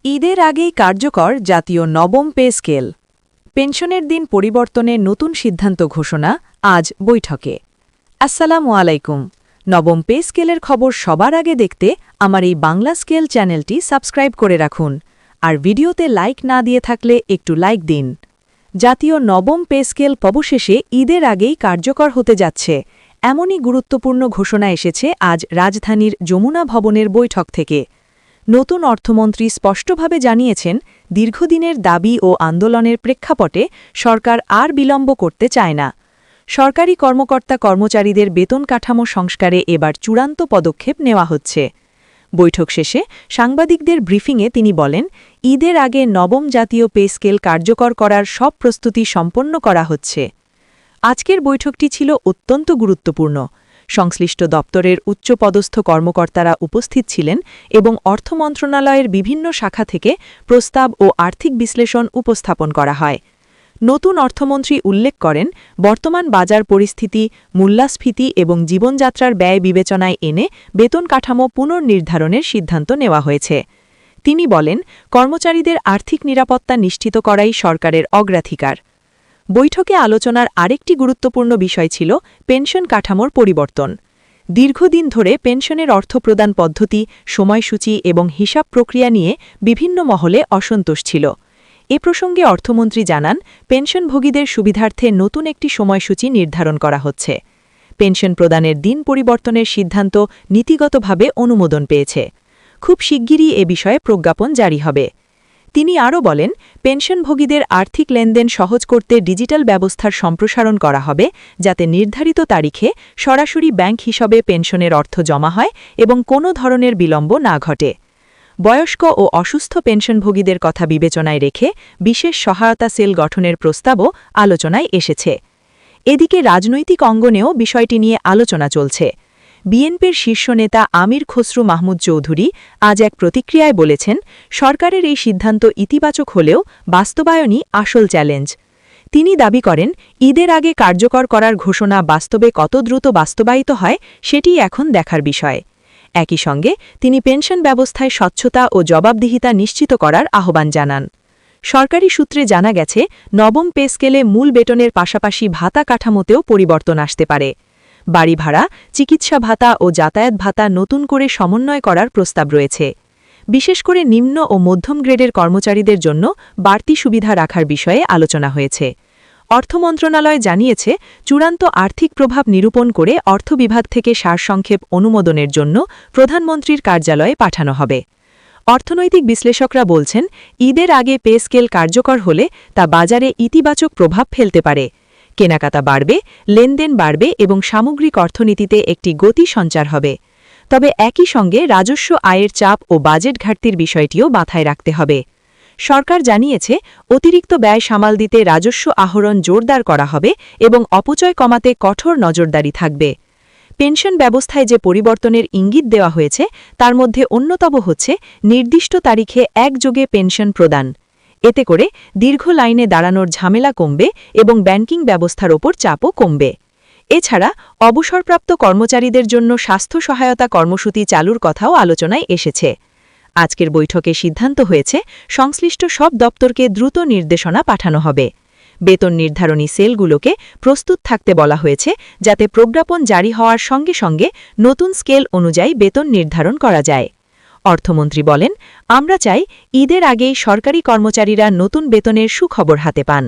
ঈদের আগেই কার্যকর জাতীয় নবম পে স্কেল। পেনশনের দিন পরিবর্তনে নতুন সিদ্ধান্ত ঘোষণা আজ বৈঠকে। আসসালামু আলাইকুম। নবম পে স্কেলের খবর সবার আগে দেখতে আমার এই বাংলা স্কেল চ্যানেলটি সাবস্ক্রাইব করে রাখুন, আর ভিডিওতে লাইক না দিয়ে থাকলে একটু লাইক দিন। জাতীয় নবম পে স্কেল অবশেষে ঈদের আগেই কার্যকর হতে যাচ্ছে, এমনই গুরুত্বপূর্ণ ঘোষণা এসেছে আজ রাজধানীর যমুনা ভবনের বৈঠক থেকে। নতুন অর্থমন্ত্রী স্পষ্টভাবে জানিয়েছেন, দীর্ঘদিনের দাবি ও আন্দোলনের প্রেক্ষাপটে সরকার আর বিলম্ব করতে চায় না। সরকারি কর্মকর্তা-কর্মচারীদের বেতন কাঠামো সংস্কারে এবার চূড়ান্ত পদক্ষেপ নেওয়া হচ্ছে। বৈঠক শেষে সাংবাদিকদের ব্রিফিংয়ে তিনি বলেন, ঈদের আগে নবম জাতীয় পে স্কেল কার্যকর করার সব প্রস্তুতি সম্পন্ন করা হচ্ছে। আজকের বৈঠকটি ছিল অত্যন্ত গুরুত্বপূর্ণ। সংশ্লিষ্ট দপ্তরের উচ্চপদস্থ কর্মকর্তারা উপস্থিত ছিলেন এবং অর্থ মন্ত্রণালয়ের বিভিন্ন শাখা থেকে প্রস্তাব ও আর্থিক বিশ্লেষণ উপস্থাপন করা হয়। নতুন অর্থমন্ত্রী উল্লেখ করেন, বর্তমান বাজার পরিস্থিতি, মূল্যস্ফীতি এবং জীবনযাত্রার ব্যয় বিবেচনায় এনে বেতন কাঠামো পুনর্নির্ধারণের সিদ্ধান্ত নেওয়া হয়েছে। তিনি বলেন, কর্মচারীদের আর্থিক নিরাপত্তা নিশ্চিত করাই সরকারের অগ্রাধিকার। বৈঠকে আলোচনার আরেকটি গুরুত্বপূর্ণ বিষয় ছিল পেনশন কাঠামোর পরিবর্তন। দীর্ঘদিন ধরে পেনশনের অর্থ প্রদান পদ্ধতি, সময়সূচি এবং হিসাব প্রক্রিয়া নিয়ে বিভিন্ন মহলে অসন্তোষ ছিল। এ প্রসঙ্গে অর্থমন্ত্রী জানান, পেনশনভোগীদের সুবিধার্থে নতুন একটি সময়সূচি নির্ধারণ করা হচ্ছে। পেনশন প্রদানের দিন পরিবর্তনের সিদ্ধান্ত নীতিগতভাবে অনুমোদন পেয়েছে। খুব শিগগিরই এ বিষয়ে প্রজ্ঞাপন জারি হবে। তিনি আরও বলেন, পেনশনভোগীদের আর্থিক লেনদেন সহজ করতে ডিজিটাল ব্যবস্থার সম্প্রসারণ করা হবে, যাতে নির্ধারিত তারিখে সরাসরি ব্যাংক হিসাবে পেনশনের অর্থ জমা হয় এবং কোনো ধরনের বিলম্ব না ঘটে। বয়স্ক ও অসুস্থ পেনশনভোগীদের কথা বিবেচনায় রেখে বিশেষ সহায়তা সেল গঠনের প্রস্তাবও আলোচনায় এসেছে। এদিকে রাজনৈতিক অঙ্গনেও বিষয়টি নিয়ে আলোচনা চলছে। বিএনপির শীর্ষ নেতা আমির খসরু মাহমুদ চৌধুরী আজ এক প্রতিক্রিয়ায় বলেছেন, সরকারের এই সিদ্ধান্ত ইতিবাচক হলেও বাস্তবায়নই আসল চ্যালেঞ্জ। তিনি দাবি করেন, ঈদের আগে কার্যকর করার ঘোষণা বাস্তবে কত দ্রুত বাস্তবায়িত হয় সেটি এখন দেখার বিষয়। একই সঙ্গে তিনি পেনশন ব্যবস্থায় স্বচ্ছতা ও জবাবদিহিতা নিশ্চিত করার আহ্বান জানান। সরকারি সূত্রে জানা গেছে, নবম পে স্কেলে মূল বেতনের পাশাপাশি ভাতা কাঠামোতেও পরিবর্তন আসতে পারে। বাড়ি ভাড়া, চিকিৎসা ভাতা ও যাতায়াত ভাতা নতুন করে সমন্বয় করার প্রস্তাব রয়েছে। বিশেষ করে নিম্ন ও মধ্যম গ্রেডের কর্মচারীদের জন্য বাড়তি সুবিধা রাখার বিষয়ে আলোচনা হয়েছে। অর্থ মন্ত্রণালয় জানিয়েছে, চূড়ান্ত আর্থিক প্রভাব নিরূপণ করে অর্থ বিভাগ থেকে সারসংক্ষেপ অনুমোদনের জন্য প্রধানমন্ত্রীর কার্যালয়ে পাঠানো হবে। অর্থনৈতিক বিশ্লেষকরা বলছেন, ঈদের আগে পে স্কেল কার্যকর হলে তা বাজারে ইতিবাচক প্রভাব ফেলতে পারে। কেনাকাটা বাড়বে, লেনদেন বাড়বে এবং সামগ্রিক অর্থনীতিতে একটি গতি সঞ্চার হবে। তবে একই সঙ্গে রাজস্ব আয়ের চাপ ও বাজেট ঘাটতির বিষয়টিও মাথায় রাখতে হবে। সরকার জানিয়েছে, অতিরিক্ত ব্যয় সামাল দিতে রাজস্ব আহরণ জোরদার করা হবে এবং অপচয় কমাতে কঠোর নজরদারি থাকবে। পেনশন ব্যবস্থায় যে পরিবর্তনের ইঙ্গিত দেওয়া হয়েছে তার মধ্যে অন্যতম হচ্ছে নির্দিষ্ট তারিখে একযোগে পেনশন প্রদান। এতে করে দীর্ঘ লাইনে দাঁড়ানোর ঝামেলা কমবে এবং ব্যাংকিং ব্যবস্থার ওপর চাপও কমবে। এছাড়া অবসরপ্রাপ্ত কর্মচারীদের জন্য স্বাস্থ্য সহায়তা কর্মসূচি চালুর কথাও আলোচনায় এসেছে। আজকের বৈঠকে সিদ্ধান্ত হয়েছে, সংশ্লিষ্ট সব দপ্তরকে দ্রুত নির্দেশনা পাঠানো হবে। বেতন নির্ধারণী সেলগুলোকে প্রস্তুত থাকতে বলা হয়েছে, যাতে প্রজ্ঞাপন জারি হওয়ার সঙ্গে সঙ্গে নতুন স্কেল অনুযায়ী বেতন নির্ধারণ করা যায়। অর্থমন্ত্রী বলেন, আমরা চাই ঈদের আগেই সরকারি কর্মচারীরা নতুন বেতনের সুখবর হাতে পান।